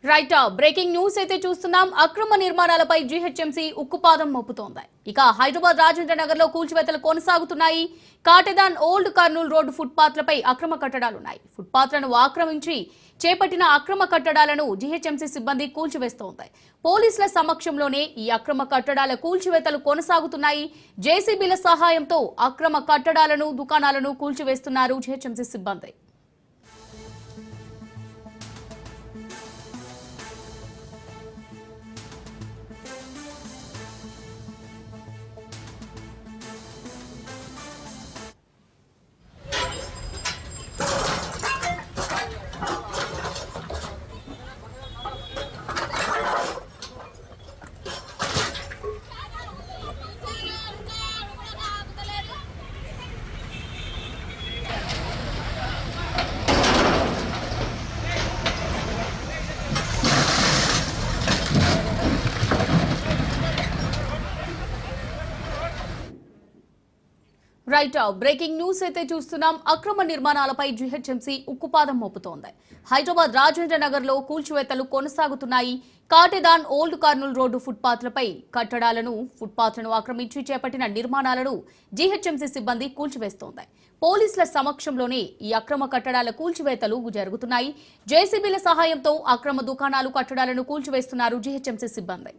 Right breaking news అయితే చూస్తున్నాం. అక్రమ నిర్మాణాలపై జీహెచ్ఎంసీ ఉక్కుపాదం మోపుతోంది. ఇక హైదరాబాద్ రాజేంద్ర నగర్ లో కూల్చివేతలు కొనసాగుతున్నాయి. కాటెదాన్ ఓల్డ్ కర్నూలు రోడ్డు ఫుట్పాత్లపై అక్రమ కట్టడాలున్నాయి. ఫుట్పాత్లను ఆక్రమించి చేపట్టిన అక్రమ కట్టడాలను జీహెచ్ఎంసీ సిబ్బంది కూల్చివేస్తోంది. పోలీసుల సమక్షంలోనే ఈ అక్రమ కట్టడాల కూల్చివేతలు కొనసాగుతున్నాయి. జేసీబీల సహాయంతో అక్రమ కట్టడాలను దుకాణాలను కూల్చివేస్తున్నారు జీహెచ్ఎంసీ సిబ్బంది. రైట్ బ్రేకింగ్ న్యూస్ అయితే చూస్తున్నాం. అక్రమ నిర్మాణాలపై జీహెచ్ఎంసీ ఉక్కుపాదం మోపుతోంది. హైదరాబాద్ రాజేంద్ర నగర్ లో కూల్చివేతలు కొనసాగుతున్నాయి. కాటెదాన్ ఓల్డ్ కర్నూలు రోడ్డు ఫుట్పాత్లను ఆక్రమించి చేపట్టిన నిర్మాణాలను జీహెచ్ఎంసీ సిబ్బంది కూల్చివేస్తోంది. పోలీసుల సమక్షంలోనే ఈ అక్రమ కట్టడాల కూల్చివేతలు జరుగుతున్నాయి. జేసీబీల సహాయంతో అక్రమ దుకాణాలు కట్టడాలను కూల్చివేస్తున్నారు జీహెచ్ఎంసీ సిబ్బంది.